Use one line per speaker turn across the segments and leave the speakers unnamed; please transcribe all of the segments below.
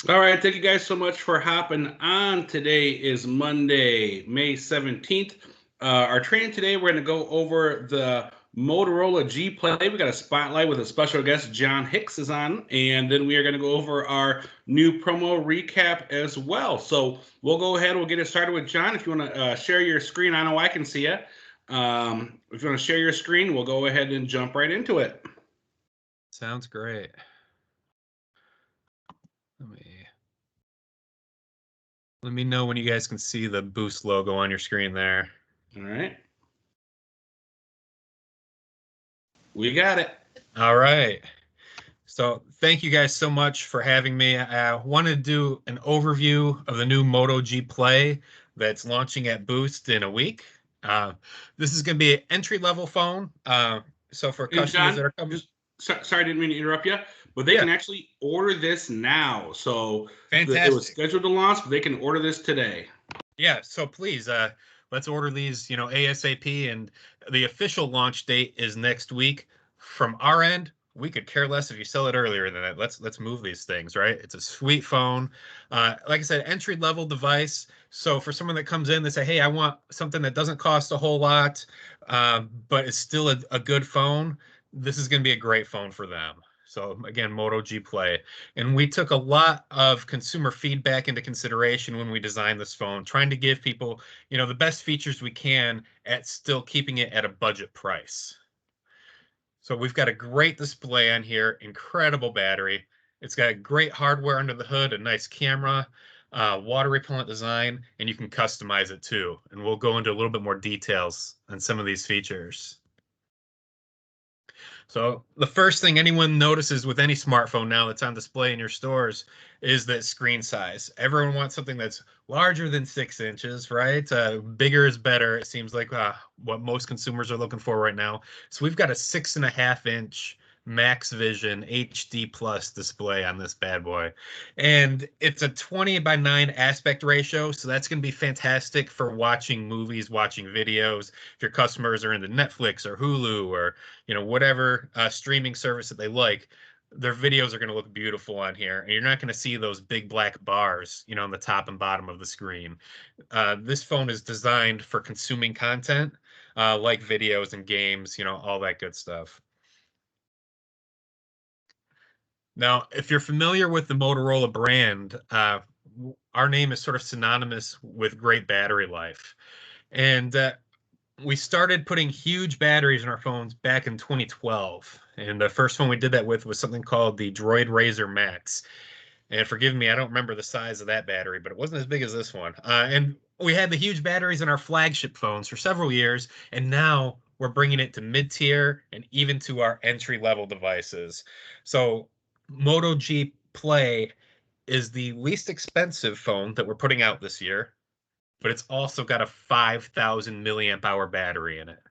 All right, thank you guys so much for hopping on. Today is Monday, May 17th. Our training today, we're going to go over the Motorola G Play. We got a spotlight with a special guest, John Hicks is on, and then we are going to go over our new promo recap as well. So we'll go ahead, we'll get it started with John. If you want to share your screen, I know I can see you. If you want to share your screen, we'll go ahead and jump right into it.
Sounds great. Let me know when you guys can see the Boost logo on your screen there.
All right. We got it.
All right. So thank you guys so much for having me. I want to do an overview of the new Moto G Play that's launching at Boost in a week. This is going to be an entry-level phone. So for customers
John,
that are coming...
sorry, I didn't mean to interrupt you, but they can actually order this now. So it was scheduled to launch, but they can order this today.
Yeah, so please, let's order these, ASAP. And the official launch date is next week. From our end, we could care less if you sell it earlier than that. Let's move these things, right? It's a sweet phone. Like I said, entry-level device. So for someone that comes in, they say, hey, I want something that doesn't cost a whole lot, but it's still a good phone. This is going to be a great phone for them. So again, Moto G Play. And we took a lot of consumer feedback into consideration when we designed this phone, trying to give people, the best features we can at still keeping it at a budget price. So we've got a great display on here, incredible battery. It's got great hardware under the hood, a nice camera, water repellent design, and you can customize it too. And we'll go into a little bit more details on some of these features. So the first thing anyone notices with any smartphone now that's on display in your stores is that screen size. Everyone wants something that's larger than 6 inches, right? Bigger is better. It seems like what most consumers are looking for right now. So we've got a 6.5-inch Max Vision HD Plus display on this bad boy. And it's a 20:9 aspect ratio, so that's going to be fantastic for watching movies, watching videos. If your customers are into Netflix or Hulu or whatever streaming service that they like, their videos are going to look beautiful on here. And you're not going to see those big black bars, on the top and bottom of the screen. This phone is designed for consuming content, like videos and games, all that good stuff. Now, if you're familiar with the Motorola brand, our name is sort of synonymous with great battery life. And we started putting huge batteries in our phones back in 2012. And the first one we did that with was something called the Droid Razr Max. And forgive me, I don't remember the size of that battery, but it wasn't as big as this one. And we had the huge batteries in our flagship phones for several years. And now we're bringing it to mid-tier and even to our entry-level devices. So Moto G Play is the least expensive phone that we're putting out this year, but it's also got a 5,000 milliamp hour battery in it.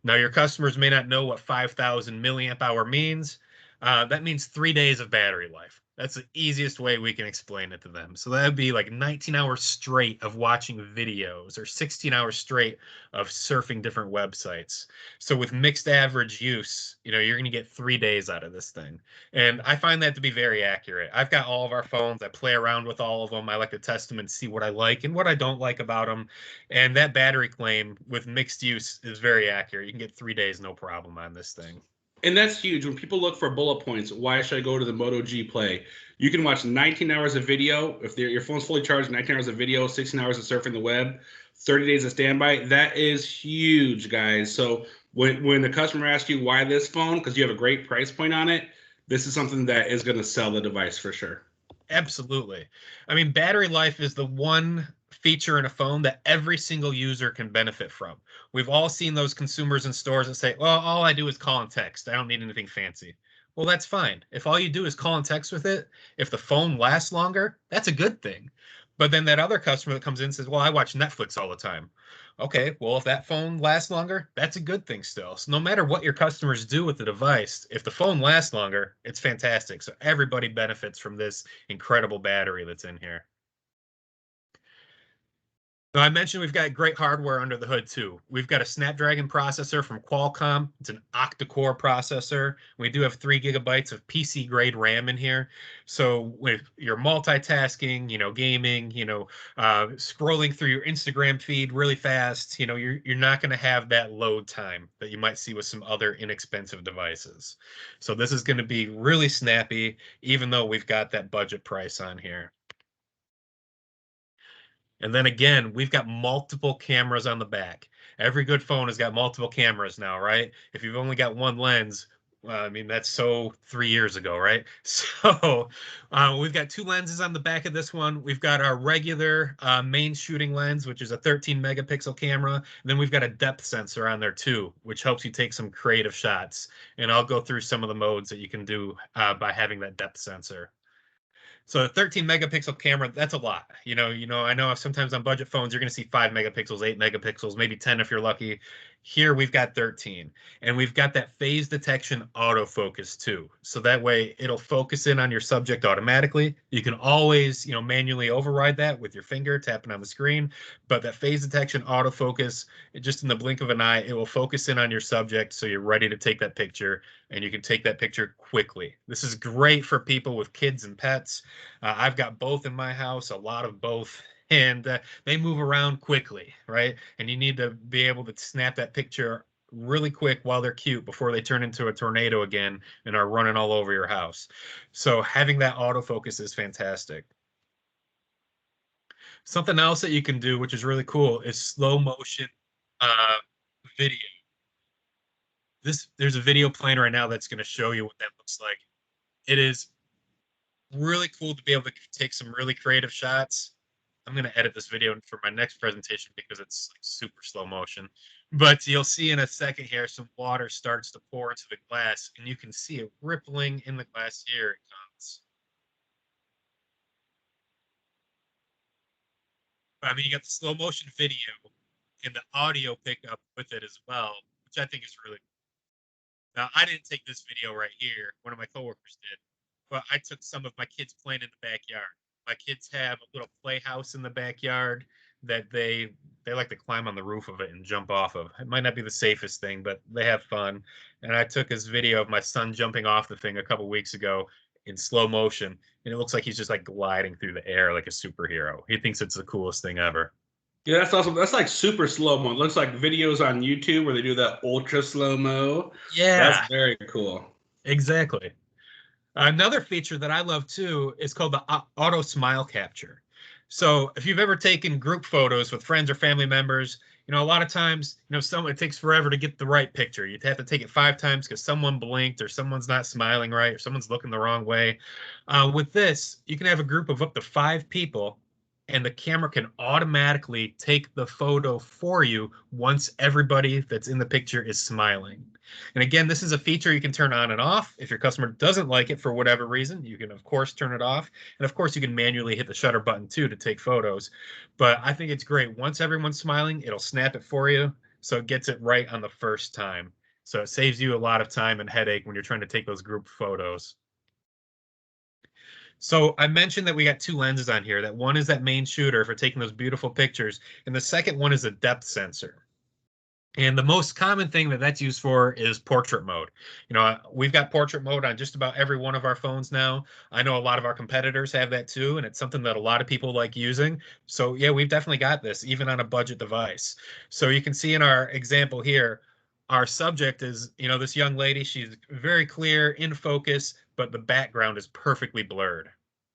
Now, your customers may not know what 5,000 milliamp hour means. That means 3 days of battery life. That's the easiest way we can explain it to them. So that would be like 19 hours straight of watching videos or 16 hours straight of surfing different websites. So with mixed average use, you're going to get 3 days out of this thing. And I find that to be very accurate. I've got all of our phones. I play around with all of them. I like to test them and see what I like and what I don't like about them. And that battery claim with mixed use is very accurate. You can get 3 days, no problem on this thing.
And that's huge. When people look for bullet points, why should I go to the Moto G Play? You can watch 19 hours of video. If your phone's fully charged, 19 hours of video, 16 hours of surfing the web, 30 days of standby. That is huge, guys. So when the customer asks you why this phone, because you have a great price point on it, this is something that is going to sell the device for sure.
Absolutely. I mean, battery life is the one feature in a phone that every single user can benefit from. We've all seen those consumers in stores that say, well, all I do is call and text. I don't need anything fancy. Well, that's fine. If all you do is call and text with it, if the phone lasts longer, that's a good thing. But then that other customer that comes in says, well, I watch Netflix all the time. Okay, well, if that phone lasts longer, that's a good thing still. So no matter what your customers do with the device, if the phone lasts longer, it's fantastic. So everybody benefits from this incredible battery that's in here. Now, I mentioned we've got great hardware under the hood too. We've got a Snapdragon processor from Qualcomm. It's an octa-core processor. We do have 3 GB of PC grade RAM in here. So with your multitasking, gaming, scrolling through your Instagram feed really fast, you're not going to have that load time that you might see with some other inexpensive devices. So this is going to be really snappy, even though we've got that budget price on here. And then again, we've got multiple cameras on the back. Every good phone has got multiple cameras now, right? If you've only got one lens, well, I mean, that's so 3 years ago, right? So we've got 2 lenses on the back of this one. We've got our regular main shooting lens, which is a 13 megapixel camera. And then we've got a depth sensor on there too, which helps you take some creative shots. And I'll go through some of the modes that you can do by having that depth sensor. So a 13 megapixel camera, that's a lot. I know sometimes on budget phones you're going to see 5 megapixels, 8 megapixels, maybe 10 if you're lucky. Here we've got 13, and we've got that phase detection autofocus too. So that way it'll focus in on your subject automatically. You can always, manually override that with your finger tapping on the screen, but that phase detection autofocus, just in the blink of an eye, it will focus in on your subject so you're ready to take that picture, and you can take that picture quickly. This is great for people with kids and pets. I've got both in my house, a lot of both, and they move around quickly, right? And you need to be able to snap that picture really quick while they're cute before they turn into a tornado again and are running all over your house. So having that autofocus is fantastic. Something else that you can do, which is really cool, is slow motion uh, video. There's a video playing right now that's going to show you what that looks like. It is really cool to be able to take some really creative shots. I'm going to edit this video for my next presentation because it's like super slow motion. But you'll see in a second here, some water starts to pour into the glass, and you can see it rippling in the glass. Here it comes. I mean, you got the slow motion video and the audio pickup with it as well, which I think is really cool. Now, I didn't take this video right here. One of my coworkers did, but I took some of my kids playing in the backyard. My kids have a little playhouse in the backyard that they like to climb on the roof of it and jump off of. It might not be the safest thing, but they have fun. And I took this video of my son jumping off the thing a couple weeks ago in slow motion, and it looks like he's just like gliding through the air like a superhero. He thinks it's the coolest thing ever.
Yeah, that's awesome. That's like super slow mo. It looks like videos on YouTube where they do that ultra slow mo. That's
Yeah,
very cool.
exactly. Another feature that I love too is called the auto smile capture. So if you've ever taken group photos with friends or family members, a lot of times, it takes forever to get the right picture. You'd have to take it 5 times because someone blinked or someone's not smiling right or someone's looking the wrong way. With this, you can have a group of up to 5 people, and the camera can automatically take the photo for you once everybody that's in the picture is smiling. And again, this is a feature you can turn on and off. If your customer doesn't like it for whatever reason, you can, of course, turn it off. And of course, you can manually hit the shutter button too to take photos. But I think it's great. Once everyone's smiling, it'll snap it for you. So it gets it right on the first time. So it saves you a lot of time and headache when you're trying to take those group photos. So I mentioned that we got 2 lenses on here. That one is that main shooter for taking those beautiful pictures. And the second one is a depth sensor. And the most common thing that that's used for is portrait mode. We've got portrait mode on just about every one of our phones now. I know a lot of our competitors have that too, and it's something that a lot of people like using. So yeah, we've definitely got this, even on a budget device. So you can see in our example here, our subject is, this young lady. She's very clear, in focus, but the background is perfectly blurred.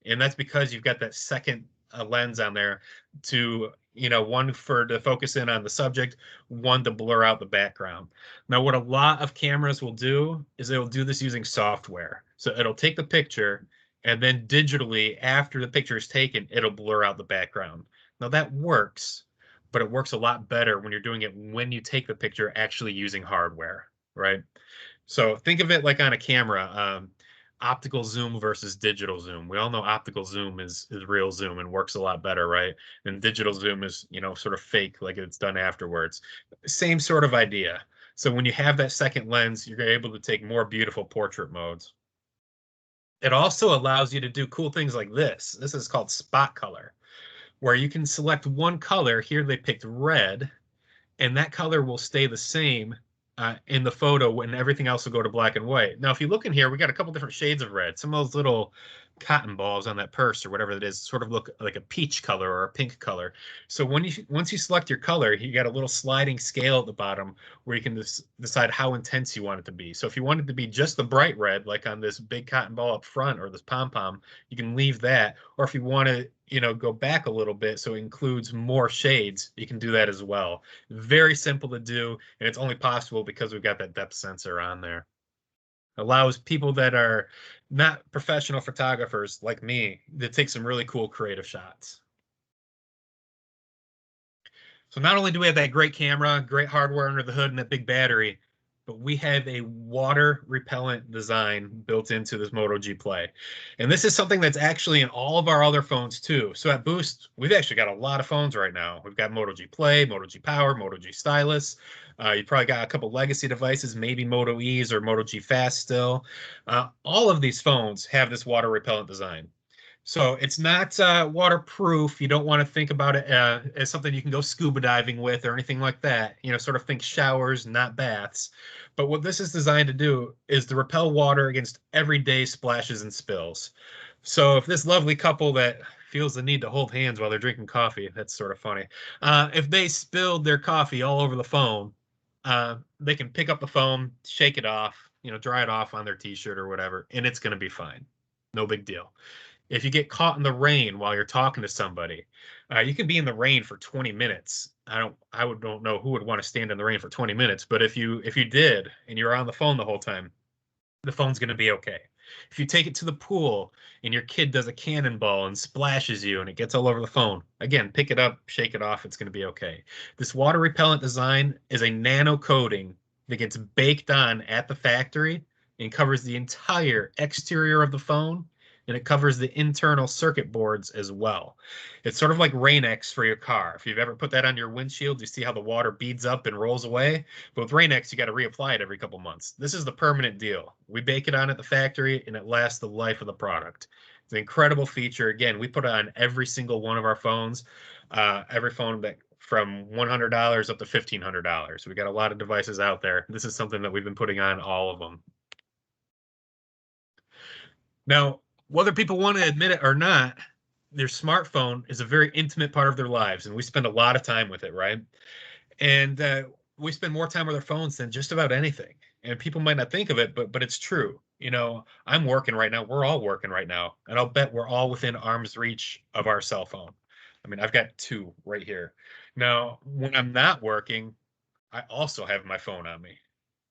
And that's because you've got that second lens on there to, one for to focus in on the subject, one to blur out the background. Now, what a lot of cameras will do is it'll do this using software. So it'll take the picture and then digitally, after the picture is taken, it'll blur out the background. Now that works, but it works a lot better when you're doing it when you take the picture actually using hardware, right? So think of it like on a camera. Optical zoom versus digital zoom. We all know optical zoom is real zoom and works a lot better, right? And digital zoom is, sort of fake, like it's done afterwards. Same sort of idea. So when you have that second lens, you're able to take more beautiful portrait modes. It also allows you to do cool things like this. This is called spot color. where you can select one color. Here they picked red, and that color will stay the same in the photo when everything else will go to black and white. Now, if you look in here, we got a couple different shades of red. Some of those little cotton balls on that purse or whatever it is sort of look like a peach color or a pink color. So once you select your color, you got a little sliding scale at the bottom where you can decide how intense you want it to be. So if you want it to be just the bright red, like on this big cotton ball up front or this pom-pom, you can leave that. Or if you want to, go back a little bit so it includes more shades, you can do that as well. Very simple to do, and it's only possible because we've got that depth sensor on there. Allows people that are not professional photographers like me to take some really cool creative shots. So not only do we have that great camera, great hardware under the hood, and that big battery, but we have a water repellent design built into this Moto G Play. And this is something that's actually in all of our other phones too. So at Boost, we've actually got a lot of phones right now. We've got Moto G Play, Moto G Power, Moto G Stylus. You probably got a couple legacy devices, maybe Moto E's or Moto G Fast still. All of these phones have this water repellent design. So it's not waterproof. You don't want to think about it as something you can go scuba diving with or anything like that. Sort of think showers, not baths. But what this is designed to do is to repel water against everyday splashes and spills. So if this lovely couple that feels the need to hold hands while they're drinking coffee, that's sort of funny. If they spilled their coffee all over the phone, they can pick up the phone, shake it off, dry it off on their t-shirt or whatever, and it's going to be fine. No big deal. If you get caught in the rain while you're talking to somebody, you can be in the rain for 20 minutes. I don't know who would want to stand in the rain for 20 minutes, but if you did and you're on the phone the whole time, the phone's going to be okay. If you take it to the pool and your kid does a cannonball and splashes you and it gets all over the phone, again, pick it up, shake it off, it's going to be okay. This water repellent design is a nano coating that gets baked on at the factory and covers the entire exterior of the phone, and it covers the internal circuit boards as well. It's sort of like Rain-X for your car. If you've ever put that on your windshield, you see how the water beads up and rolls away. But with Rain-X, you got to reapply it every couple months. This is the permanent deal. We bake it on at the factory, and it lasts the life of the product. It's an incredible feature. Again, we put it on every single one of our phones, every phone that from $100 up to $1,500. We got a lot of devices out there. This is something that we've been putting on all of them. Now, whether people want to admit it or not, their smartphone is a very intimate part of their lives, and we spend a lot of time with it, right? And we spend more time with our phones than just about anything. And people might not think of it, but it's true. I'm working right now. We're all working right now, and I'll bet we're all within arm's reach of our cell phone. I mean, I've got two right here. Now, when I'm not working, I also have my phone on me,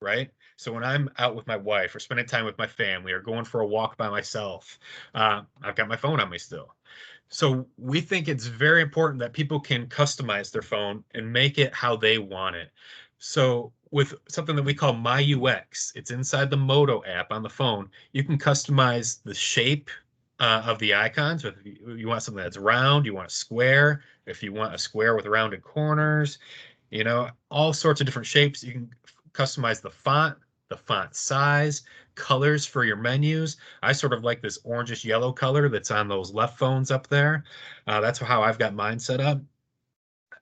right? So when I'm out with my wife or spending time with my family or going for a walk by myself, I've got my phone on me still. So we think it's very important that people can customize their phone and make it how they want it. So with something that we call My UX, it's inside the Moto app on the phone. You can customize the shape of the icons. If you want something that's round, you want a square. If you want a square with rounded corners, all sorts of different shapes. You can customize the font size, colors for your menus. I sort of like this orangish yellow color that's on those left phones up there. That's how I've got mine set up.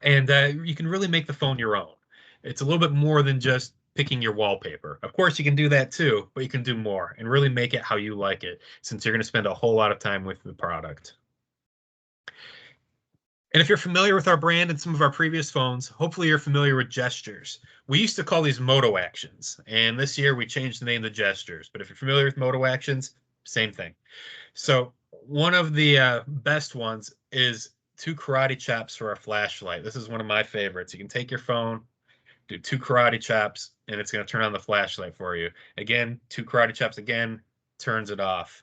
And you can really make the phone your own. It's a little bit more than just picking your wallpaper. Of course, you can do that too, but you can do more and really make it how you like it, since you're going to spend a whole lot of time with the product. And if you're familiar with our brand and some of our previous phones, hopefully you're familiar with gestures. We used to call these Moto Actions, and this year we changed the name to Gestures. But if you're familiar with Moto Actions, same thing. So one of the best ones is 2 karate chops for our flashlight. This is one of my favorites. You can take your phone, do 2 karate chops, and it's going to turn on the flashlight for you. Again, 2 karate chops again, turns it off.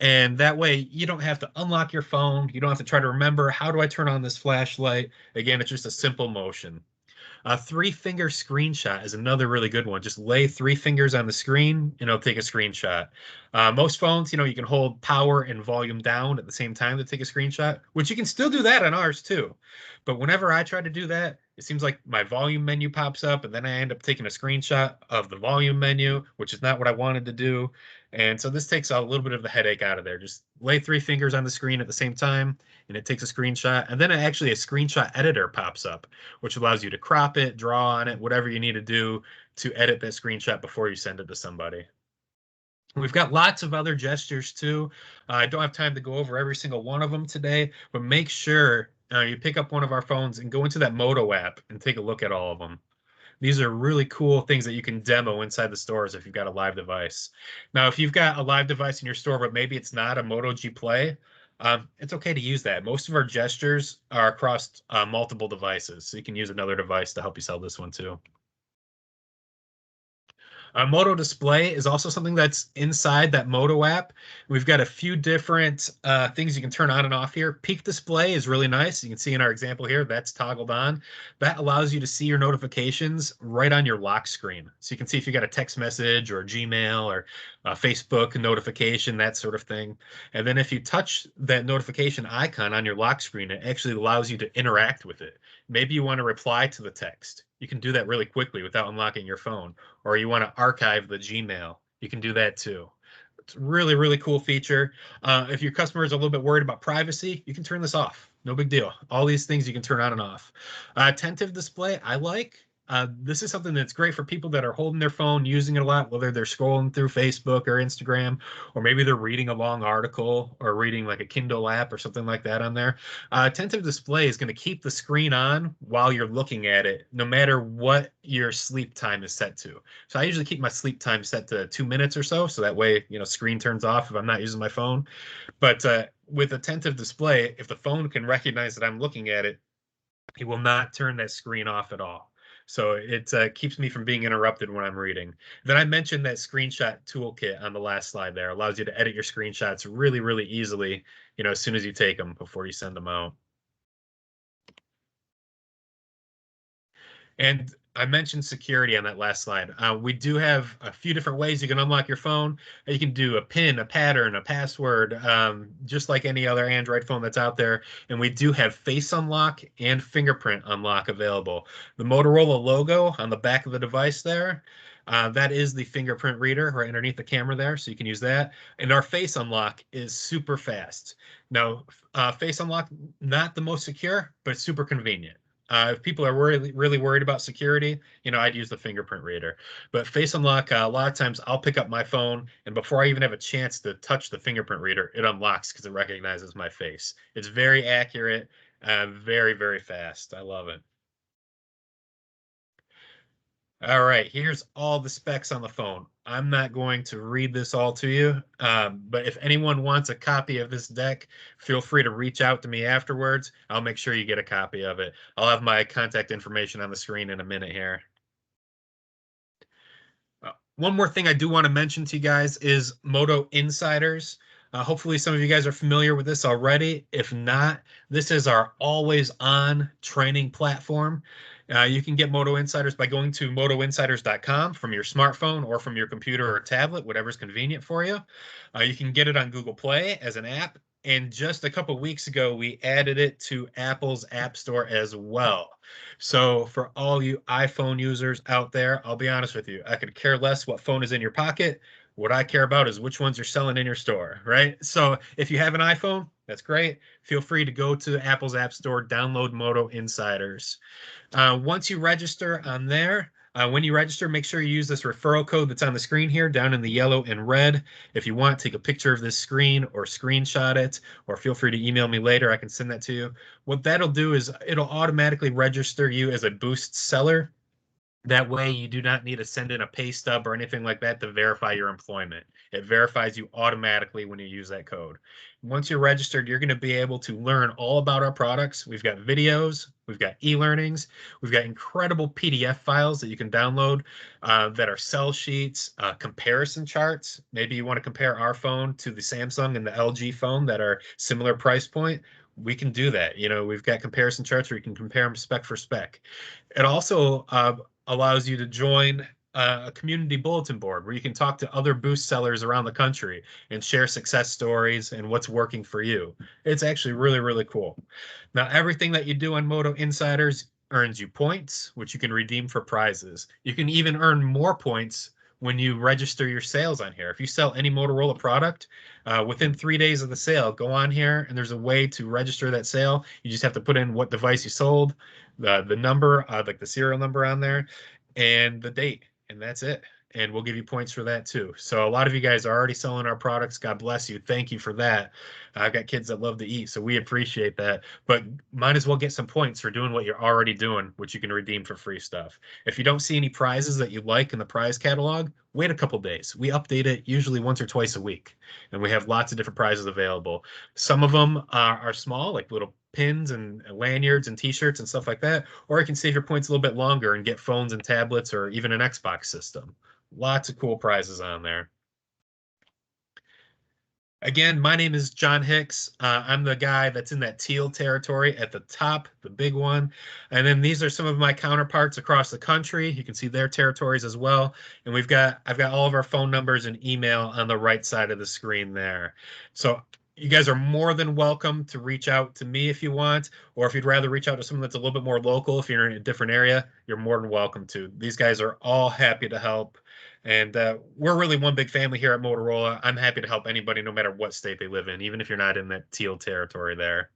And that way you don't have to unlock your phone. You don't have to try to remember, how do I turn on this flashlight? Again, it's just a simple motion. A 3-finger screenshot is another really good one. Just lay 3 fingers on the screen and it'll take a screenshot. Most phones, you can hold power and volume down at the same time to take a screenshot, which you can still do that on ours too. But whenever I try to do that, it seems like my volume menu pops up, and then I end up taking a screenshot of the volume menu, which is not what I wanted to do. And so this takes a little bit of the headache out of there. Just lay 3 fingers on the screen at the same time, and it takes a screenshot. And then actually a screenshot editor pops up, which allows you to crop it, draw on it, whatever you need to do to edit that screenshot before you send it to somebody. We've got lots of other gestures too. I don't have time to go over every single one of them today, but make sure you pick up one of our phones and go into that Moto app and take a look at all of them. These are really cool things that you can demo inside the stores if you've got a live device. Now, if you've got a live device in your store, but maybe it's not a Moto G Play, it's okay to use that. Most of our gestures are across multiple devices, so you can use another device to help you sell this one too. Moto Display is also something that's inside that Moto app. We've got a few different things you can turn on and off here. Peak display is really nice. You can see in our example here, that's toggled on. That allows you to see your notifications right on your lock screen. So you can see if you got a text message or a Gmail or a Facebook notification, that sort of thing. And then if you touch that notification icon on your lock screen, it actually allows you to interact with it. Maybe you want to reply to the text. You can do that really quickly without unlocking your phone. Or you want to archive the Gmail, you can do that too. It's a really, really cool feature. If your customer is a little bit worried about privacy, you can turn this off. No big deal. All these things you can turn on and off. Attentive display, I like. This is something that's great for people that are holding their phone, using it a lot, whether they're scrolling through Facebook or Instagram, or maybe they're reading a long article or reading like a Kindle app or something like that on there. Attentive display is going to keep the screen on while you're looking at it, no matter what your sleep time is set to. So I usually keep my sleep time set to 2 minutes or so that way, screen turns off if I'm not using my phone. But with attentive display, if the phone can recognize that I'm looking at it, it will not turn that screen off at all. So it keeps me from being interrupted when I'm reading. Then I mentioned that screenshot toolkit on the last slide there. Allows you to edit your screenshots really, really easily, as soon as you take them before you send them out. And I mentioned security on that last slide. We do have a few different ways you can unlock your phone. You can do a PIN, a pattern, a password, just like any other Android phone that's out there. And we do have face unlock and fingerprint unlock available. The Motorola logo on the back of the device there, that is the fingerprint reader right underneath the camera there, so you can use that. And our face unlock is super fast. Now, face unlock, not the most secure, but super convenient. If people are really worried about security, I'd use the fingerprint reader. But face unlock, a lot of times I'll pick up my phone, and before I even have a chance to touch the fingerprint reader, it unlocks because it recognizes my face. It's very accurate, very, very fast. I love it. All right, here's all the specs on the phone. I'm not going to read this all to you, but if anyone wants a copy of this deck, feel free to reach out to me afterwards. I'll make sure you get a copy of it. I'll have my contact information on the screen in a minute here. One more thing I do want to mention to you guys is Moto Insiders. Hopefully some of you guys are familiar with this already. If not, this is our always-on training platform. You can get Moto Insiders by going to motoinsiders.com from your smartphone or from your computer or tablet, whatever's convenient for you. You can get it on Google Play as an app. And just a couple weeks ago, we added it to Apple's App Store as well. So for all you iPhone users out there, I'll be honest with you, I could care less what phone is in your pocket. What I care about is which ones are selling in your store, right? So if you have an iPhone, that's great. Feel free to go to Apple's App Store, download Moto Insiders. Once you register on there, when you register, make sure you use this referral code that's on the screen here down in the yellow and red. If you want, take a picture of this screen or screenshot it, or feel free to email me later. I can send that to you. What that'll do is it'll automatically register you as a Boost seller. That way you do not need to send in a pay stub or anything like that to verify your employment. It verifies you automatically when you use that code. Once you're registered, you're going to be able to learn all about our products. We've got videos, we've got e-learnings, we've got incredible PDF files that you can download that are sell sheets, comparison charts. Maybe you want to compare our phone to the Samsung and the LG phone that are similar price point. We can do that. We've got comparison charts where you can compare them spec for spec. It also allows you to join a community bulletin board where you can talk to other Boost sellers around the country and share success stories and what's working for you. It's actually really, really cool. Now, everything that you do on Moto Insiders, earns you points, which you can redeem for prizes. You can even earn more points when you register your sales on here. If you sell any Motorola product, within 3 days of the sale, go on here and there's a way to register that sale. You just have to put in what device you sold, the number, like the serial number on there, and the date, and that's it. And we'll give you points for that too. So a lot of you guys are already selling our products. God bless you. Thank you for that. I've got kids that love to eat, so we appreciate that. But might as well get some points for doing what you're already doing, which you can redeem for free stuff. If you don't see any prizes that you like in the prize catalog, wait a couple days. We update it usually once or twice a week, and we have lots of different prizes available. Some of them are small, like little pins and lanyards and t-shirts and stuff like that, or you can save your points a little bit longer and get phones and tablets or even an Xbox system. Lots of cool prizes on there. Again, my name is John Hicks. I'm the guy that's in that teal territory at the top, the big one. And then these are some of my counterparts across the country. You can see their territories as well. And I've got all of our phone numbers and email on the right side of the screen there. So you guys are more than welcome to reach out to me if you want, or if you'd rather reach out to someone that's a little bit more local, if you're in a different area, you're more than welcome to. These guys are all happy to help. And we're really one big family here at Motorola. I'm happy to help anybody no matter what state they live in, even if you're not in that teal territory there.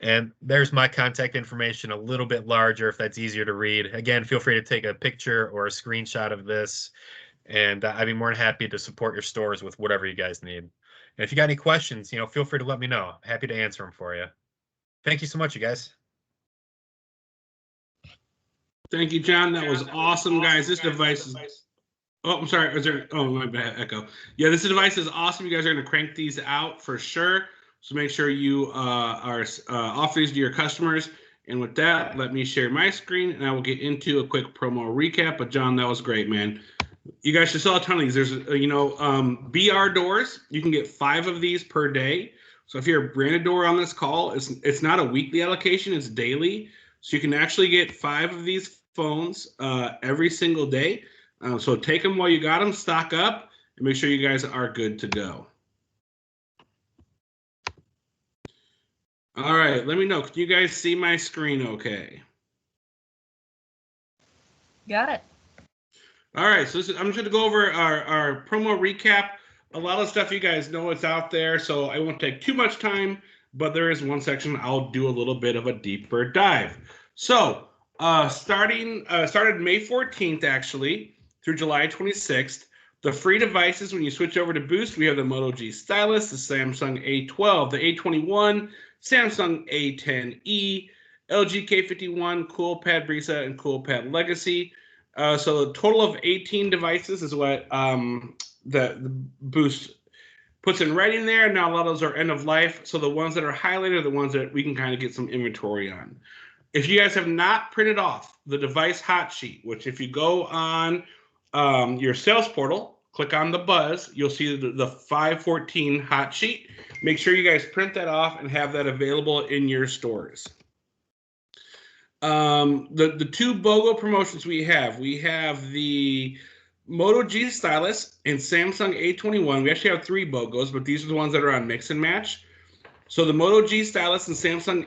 And there's my contact information a little bit larger if that's easier to read. Again, feel free to take a picture or a screenshot of this. And I'd be more than happy to support your stores with whatever you guys need. And if you got any questions, feel free to let me know. I'm happy to answer them for you. Thank you so much, you guys.
Thank you, John. That was awesome, guys. This device is... Oh, I'm sorry. Is there? Oh, my bad. Echo. Yeah, this device is awesome. You guys are going to crank these out for sure. So make sure you are offer these to your customers. And with that, let me share my screen, and I will get into a quick promo recap. But John, that was great, man. You guys should sell a ton of these. There's, BR doors. You can get 5 of these per day. So if you're a branded door on this call, it's not a weekly allocation. It's daily. So you can actually get 5 of these phones every single day. So take them while you got them, stock up, and make sure you guys are good to go. All right, let me know. Can you guys see my screen okay?
Got it.
All right, so I'm just going to go over our promo recap. A lot of stuff you guys know it's out there, so I won't take too much time, but there is one section I'll do a little bit of a deeper dive. So started May 14th, actually, through July 26th. The free devices, when you switch over to Boost, we have the Moto G Stylus, the Samsung A12, the A21, Samsung A10e, LG K51, CoolPad Brisa, and CoolPad Legacy. So the total of 18 devices is what the Boost puts in writing there. Now a lot of those are end of life. So the ones that are highlighted are the ones that we can kind of get some inventory on. If you guys have not printed off the device hot sheet, which if you go on your sales portal, click on the buzz, you'll see the 514 hot sheet. Make sure you guys print that off and have that available in your stores. The 2 BOGO promotions we have the Moto G Stylus and Samsung A21. We actually have 3 BOGOs, but these are the ones that are on mix and match. So the Moto G Stylus and Samsung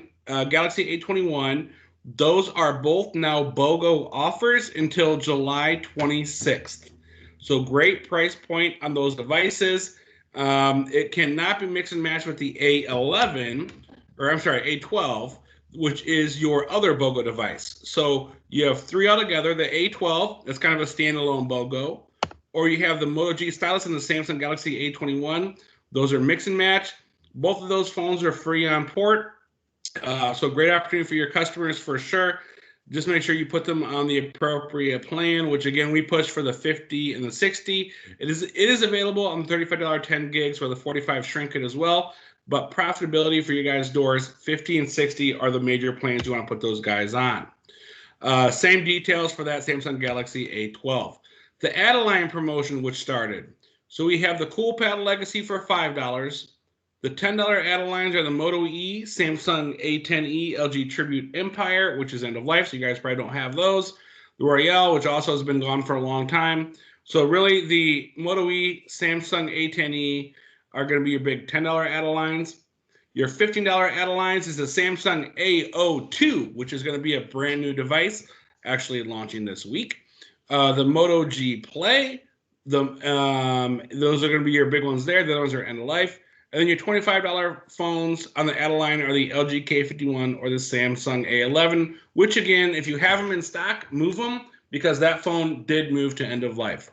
Galaxy A21, those are both now BOGO offers until July 26th. So great price point on those devices. It cannot be mixed and matched with the A12, which is your other BOGO device. So you have 3 altogether. The A12, that's kind of a standalone BOGO. Or you have the Moto G Stylus and the Samsung Galaxy A21. Those are mix and match. Both of those phones are free on port. So great opportunity for your customers for sure. Just make sure you put them on the appropriate plan, which again, we push for the 50 and the 60. It is available on the $35 10 gigs or the 45 shrink it as well. But profitability for you guys' doors, 50 and 60 are the major plans you want to put those guys on. Same details for that Samsung Galaxy A12. The add-a-line promotion, which started. So we have the CoolPad Legacy for $5. The $10 add-a-lines are the Moto E, Samsung A10e, LG Tribute Empire, which is end of life, so you guys probably don't have those. The Royale, which also has been gone for a long time. So really, the Moto E, Samsung A10e are going to be your big $10 add-a-lines. Your $15 add-a-lines is the Samsung A02, which is going to be a brand new device, actually launching this week. The Moto G Play, those are going to be your big ones there. The other ones are end of life. And then your $25 phones on the add-a-line are the LG K51 or the Samsung A11, which again, if you have them in stock, move them because that phone did move to end of life.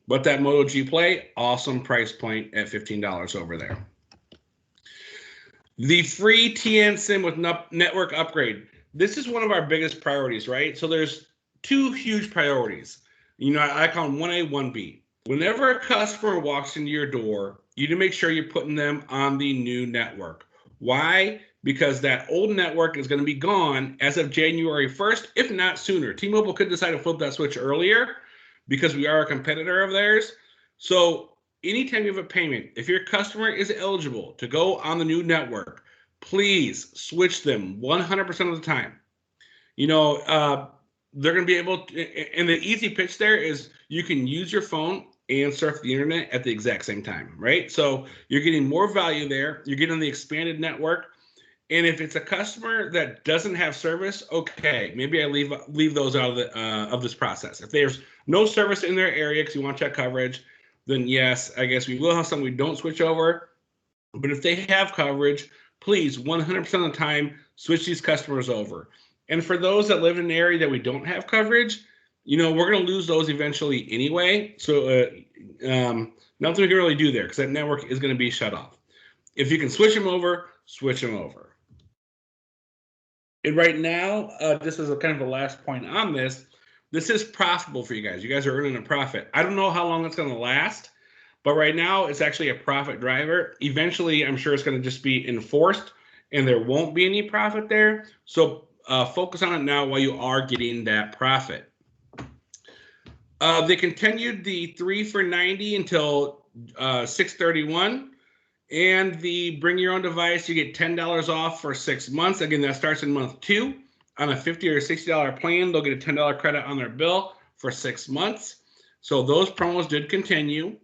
But that Moto G Play, awesome price point at $15 over there. The free TN SIM with network upgrade. This is one of our biggest priorities, right? So there's two huge priorities. You know, I call them 1A, 1B. Whenever a customer walks into your door, you need to make sure you're putting them on the new network. Why? Because that old network is going to be gone as of January 1st, if not sooner. T-Mobile could decide to flip that switch earlier because we are a competitor of theirs. So anytime you have a payment, if your customer is eligible to go on the new network, please switch them 100% of the time. You know, they're going to be able to, and the easy pitch there is you can use your phone and surf the internet at the exact same time, right? So you're getting more value there. You're getting the expanded network. And if it's a customer that doesn't have service, okay, maybe I leave those out of this process. If there's no service in their area because you want to check coverage, then yes, I guess we will have some we don't switch over. But if they have coverage, please 100% of the time switch these customers over. And for those that live in an area that we don't have coverage, you know, we're going to lose those eventually anyway. So nothing we can really do there because that network is going to be shut off. If you can switch them over, switch them over. And right now, this is kind of the last point on this. This is profitable for you guys. You guys are earning a profit. I don't know how long it's going to last, but right now it's actually a profit driver. Eventually, I'm sure it's going to just be enforced and there won't be any profit there. So focus on it now while you are getting that profit. They continued the 3 for $90 until 6/31. And the bring your own device, you get $10 off for 6 months. Again, that starts in month 2. On a $50 or $60 plan, they'll get a $10 credit on their bill for 6 months. So those promos did continue.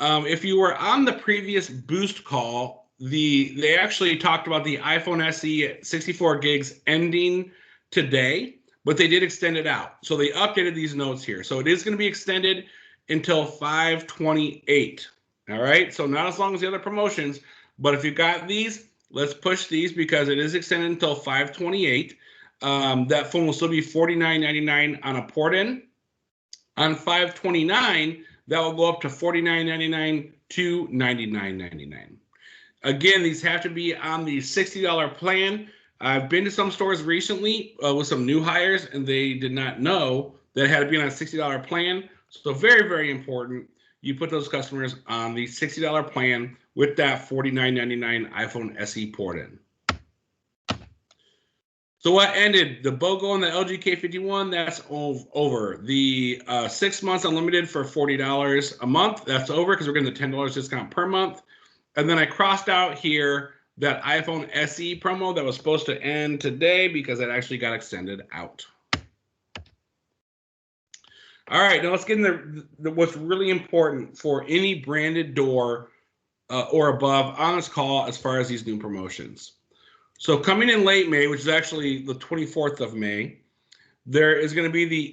If you were on the previous boost call, they actually talked about the iPhone SE at 64 gigs ending today, but they did extend it out. So they updated these notes here. So it is going to be extended until 5/28. All right, so not as long as the other promotions, but if you got these, let's push these because it is extended until 5/28. That phone will still be $49.99 on a port-in. On 5/29, that will go up to $49.99 to $99.99. Again, these have to be on the $60 plan. I've been to some stores recently with some new hires, and they did not know that it had to be on a $60 plan. So very, very important. You put those customers on the $60 plan with that $49.99 iPhone SE port-in. So what ended? The BOGO and the LG K51, that's over. The 6 months unlimited for $40 a month, that's over because we're getting the $10 discount per month. And then I crossed out here that iPhone SE promo that was supposed to end today because it actually got extended out. All right, now let's get into what's really important for any branded door or above on this call as far as these new promotions. So coming in late May, which is actually the 24th of May, there is going to be the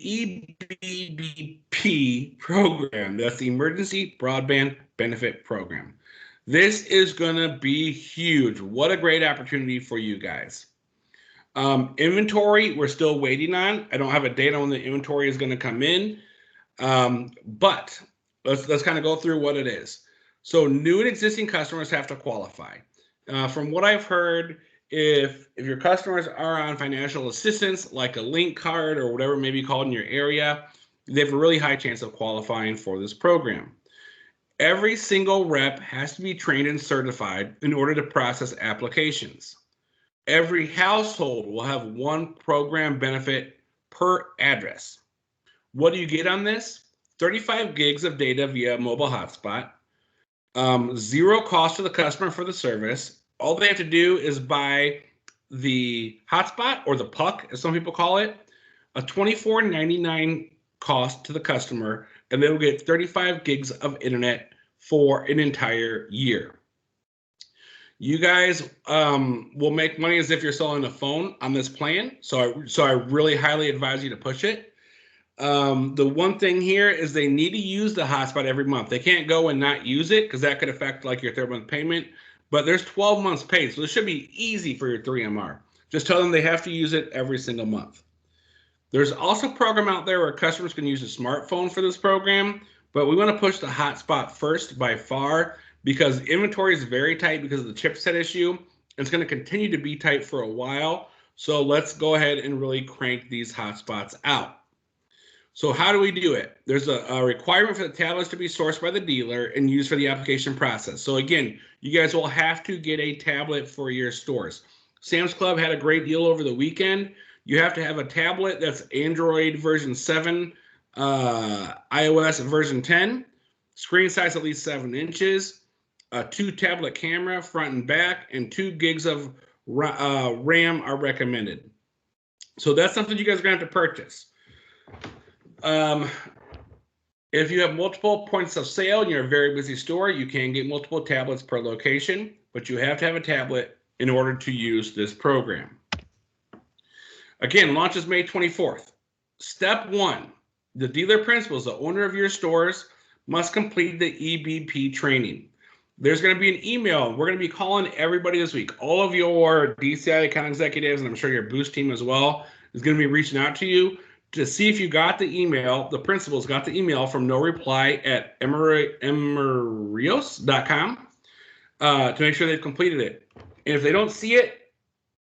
EBBP program. That's the Emergency Broadband Benefit Program. This is going to be huge. What a great opportunity for you guys. Inventory, we're still waiting on. I don't have a date on when the inventory is going to come in. But let's kind of go through what it is. So new and existing customers have to qualify. From what I've heard, if your customers are on financial assistance, like a link card or whatever may be called in your area, they have a really high chance of qualifying for this program. Every single rep has to be trained and certified in order to process applications. Every household will have one program benefit per address. What do you get on this? 35 gigs of data via mobile hotspot, 0 cost to the customer for the service. All they have to do is buy the hotspot or the puck, as some people call it, a $24.99 cost to the customer, and they will get 35 gigs of internet for an entire year. You guys will make money as if you're selling a phone on this plan. So I really highly advise you to push it. The one thing here is they need to use the hotspot every month. They can't go and not use it because that could affect like your third month payment. But there's 12 months paid, so this should be easy for your 3MR. Just tell them they have to use it every single month. There's also a program out there where customers can use a smartphone for this program, but we want to push the hotspot first by far because inventory is very tight because of the chipset issue. It's going to continue to be tight for a while. So let's go ahead and really crank these hotspots out. So how do we do it? There's a requirement for the tablets to be sourced by the dealer and used for the application process. So again, you guys will have to get a tablet for your stores. Sam's Club had a great deal over the weekend. You have to have a tablet that's Android version 7, iOS version 10, screen size at least 7 inches, a 2-tablet camera front and back, and 2 gigs of RAM are recommended. So that's something you guys are going to have to purchase. If you have multiple points of sale and you're a very busy store, you can get multiple tablets per location, but you have to have a tablet in order to use this program. Again, launches May 24th. Step 1, the dealer principals, the owner of your stores, must complete the EBP training. There's going to be an email. We're going to be calling everybody this week. All of your DCI account executives, and I'm sure your Boost team as well, is going to be reaching out to you to see if you got the email, the principals got the email from no reply at emerios.com to make sure they've completed it. And if they don't see it,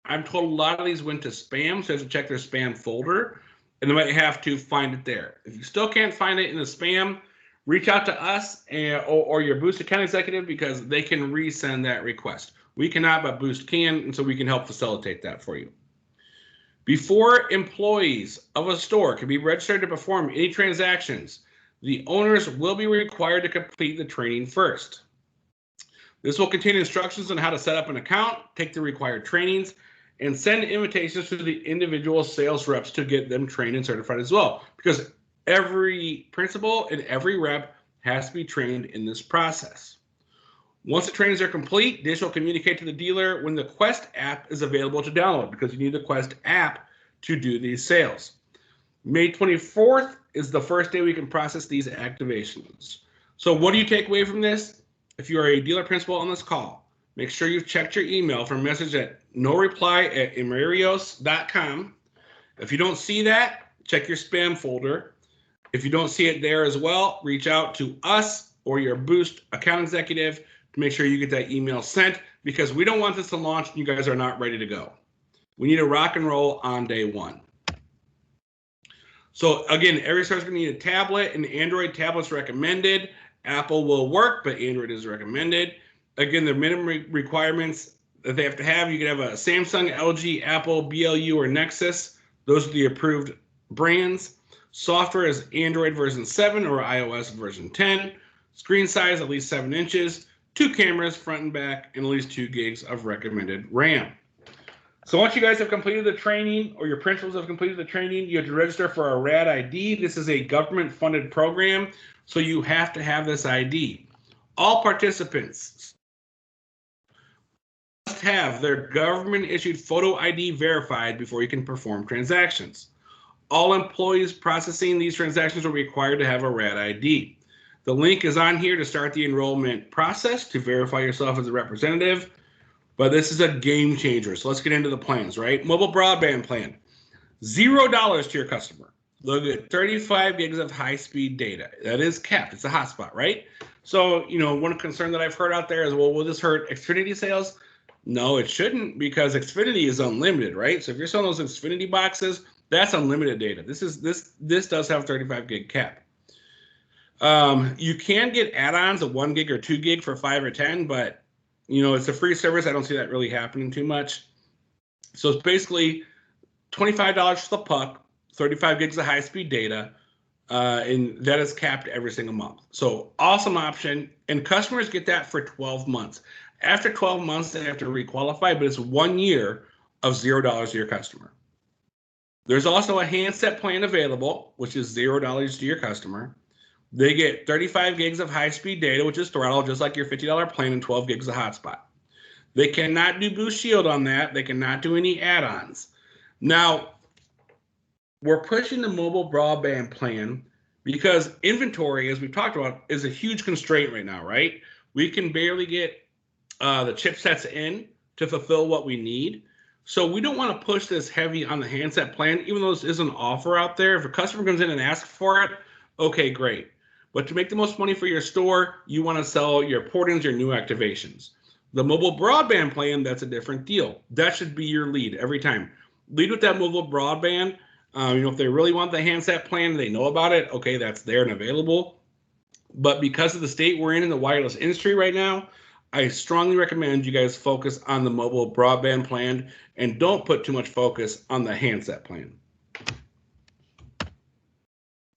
I'm told a lot of these went to spam, so you have to check their spam folder, and they might have to find it there. If you still can't find it in the spam, reach out to us or your Boost account executive because they can resend that request. We cannot, but Boost can, and so we can help facilitate that for you. Before employees of a store can be registered to perform any transactions, the owners will be required to complete the training first. This will contain instructions on how to set up an account, take the required trainings, and send invitations to the individual sales reps to get them trained and certified as well. Because every principal and every rep has to be trained in this process. Once the trainings are complete, Dish will communicate to the dealer when the Quest app is available to download because you need the Quest app to do these sales. May 24th is the first day we can process these activations. So what do you take away from this? If you are a dealer principal on this call, make sure you've checked your email for a message at no reply at emerios.com. If you don't see that, check your spam folder. If you don't see it there as well, reach out to us or your Boost account executive to make sure you get that email sent because we don't want this to launch and you guys are not ready to go. We need to rock and roll on day 1. So again, every store is going to need a tablet, and Android tablets recommended. Apple will work, but Android is recommended. Again, the minimum requirements that they have to have, you can have a Samsung, LG, Apple, BLU, or Nexus. Those are the approved brands. Software is Android version 7 or iOS version 10. Screen size at least 7 inches. 2 cameras, front and back, and at least 2 gigs of recommended RAM. So once you guys have completed the training or your principals have completed the training, you have to register for a RAD ID. This is a government-funded program, so you have to have this ID. All participants must have their government-issued photo ID verified before you can perform transactions. All employees processing these transactions are required to have a RAD ID. The link is on here to start the enrollment process to verify yourself as a representative. But this is a game changer. So let's get into the plans, right? Mobile broadband plan. $0 to your customer. Look at 35 gigs of high-speed data. That is capped. It's a hotspot, right? So, one concern that I've heard out there is, well, will this hurt Xfinity sales? No, it shouldn't because Xfinity is unlimited, right? So if you're selling those Xfinity boxes, that's unlimited data. This does have 35 gig cap. You can get add-ons of 1 gig or 2 gig for 5 or 10, but it's a free service. I don't see that really happening too much. So it's basically $25 for the puck, 35 gigs of high-speed data, and that is capped every single month. So awesome option, and customers get that for 12 months. After 12 months, they have to requalify, but it's 1 year of $0 to your customer. There's also a handset plan available, which is $0 to your customer. They get 35 gigs of high-speed data, which is throttle, just like your $50 plan, and 12 gigs of hotspot. They cannot do Boost Shield on that. They cannot do any add-ons. Now, we're pushing the mobile broadband plan because inventory, as we've talked about, is a huge constraint right now, right? We can barely get the chipsets in to fulfill what we need. So we don't want to push this heavy on the handset plan, even though this is an offer out there. If a customer comes in and asks for it, okay, great. But to make the most money for your store, you want to sell your port-ins, your new activations. The mobile broadband plan, that's a different deal. That should be your lead every time. Lead with that mobile broadband. If they really want the handset plan, they know about it, okay, that's there and available. But because of the state we're in the wireless industry right now, I strongly recommend you guys focus on the mobile broadband plan and don't put too much focus on the handset plan.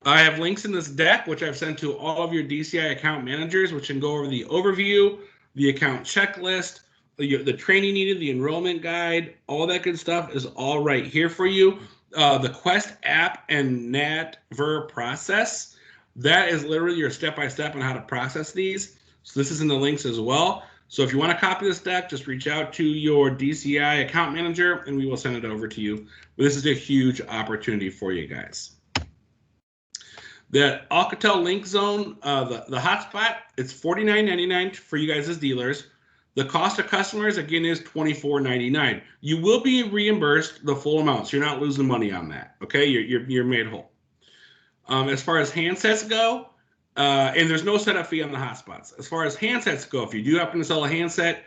I have links in this deck, which I've sent to all of your DCI account managers, which can go over the overview, the account checklist, the training needed, the enrollment guide, all that good stuff is all right here for you. The Quest app and NatVer process, that is literally your step-by-step on how to process these. So this is in the links as well. So if you want to copy this deck, just reach out to your DCI account manager and we will send it over to you. But this is a huge opportunity for you guys. The Alcatel Link Zone, the hotspot, it's $49.99 for you guys as dealers. The cost to customers, again, is $24.99. You will be reimbursed the full amount, so you're not losing money on that, okay? You're made whole. As far as handsets go, and there's no setup fee on the hotspots. As far as handsets go, if you do happen to sell a handset,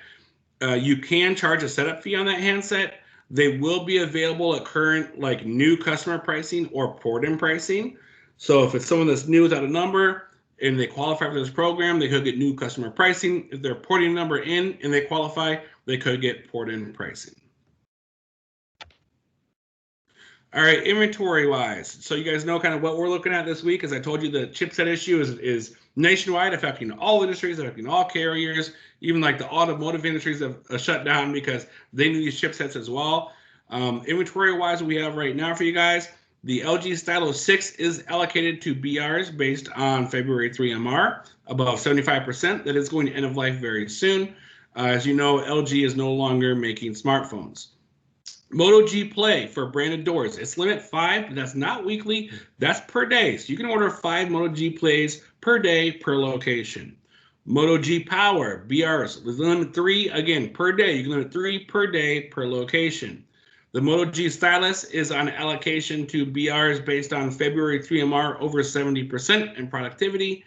you can charge a setup fee on that handset. They will be available at current new customer pricing or port-in pricing. So if it's someone that's new without a number and they qualify for this program, they could get new customer pricing. If they're porting a number in and they qualify, they could get port-in pricing. All right, inventory-wise, so you guys know kind of what we're looking at this week. As I told you, the chipset issue is nationwide, affecting all industries, affecting all carriers, even like the automotive industries have shut down because they need these chipsets as well. Inventory-wise, what we have right now for you guys, the LG Stylo 6 is allocated to BRs based on February 3 MR, above 75%. That is going to end of life very soon. As you know, LG is no longer making smartphones. Moto G Play for branded doors. It's limit 5, but that's not weekly. That's per day. So you can order 5 Moto G Plays per day per location. Moto G Power, BRs, with limit 3, again, per day. You can limit 3 per day per location. The Moto G Stylus is on allocation to BRs based on February 3 MR over 70% in productivity.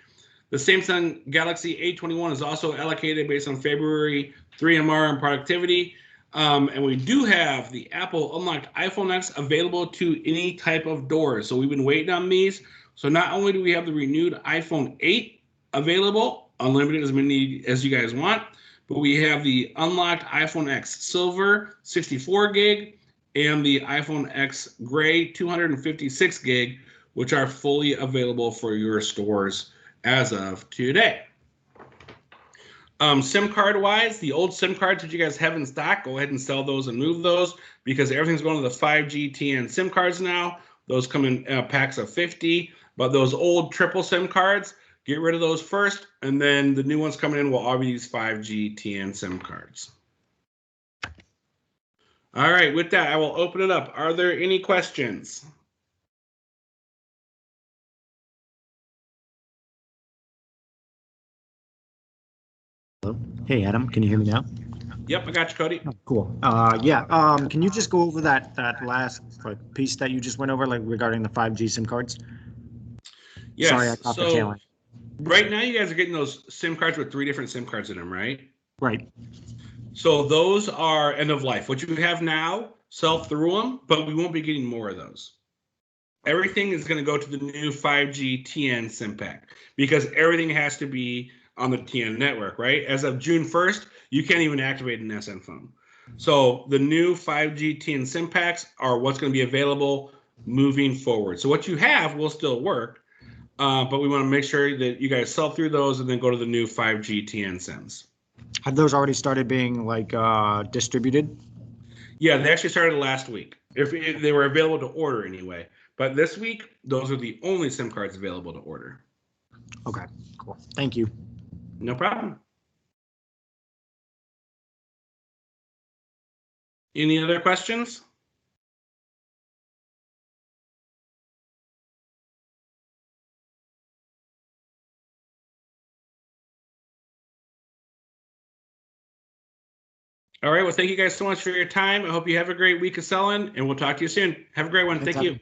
The Samsung Galaxy A21 is also allocated based on February 3 MR in productivity. And we do have the Apple Unlocked iPhone X available to any type of door. So we've been waiting on these. So not only do we have the renewed iPhone 8 available, unlimited as many as you guys want, but we have the Unlocked iPhone X Silver 64 gig and the iPhone X Gray 256 gig, which are fully available for your stores as of today. SIM card wise, the old SIM cards that you guys have in stock, go ahead and sell those and move those because everything's going to the 5G TN SIM cards now. Those come in packs of 50, but those old triple SIM cards, get rid of those first, and then the new ones coming in will all be these 5G TN SIM cards. All right, with that, I will open it up. Are there any questions?
Hello. Hey, Adam, can you hear me now?
Yep, I got you, Cody.
Oh, cool. Yeah. Can you just go over that last piece that you just went over, regarding the 5G SIM cards?
Yes.
Sorry, I caught the tail end.
Right now, you guys are getting those SIM cards with 3 different SIM cards in them, right?
Right.
So those are end of life. What you have now, sell through them, but we won't be getting more of those. Everything is going to go to the new 5G TN SIM pack because everything has to be on the TN network, right? As of June 1st, you can't even activate an SN phone. So the new 5G TN SIM packs are what's going to be available moving forward. So what you have will still work, but we want to make sure that you guys sell through those and then go to the new 5G TN SIMs.
Have those already started being distributed?
Yeah, they actually started last week. If they were available to order anyway. But this week, those are the only SIM cards available to order.
Okay, cool. Thank you.
No problem. Any other questions? All right. Well, thank you guys so much for your time. I hope you have a great week of selling, and we'll talk to you soon. Have a great one.
Thanks,
Thank you.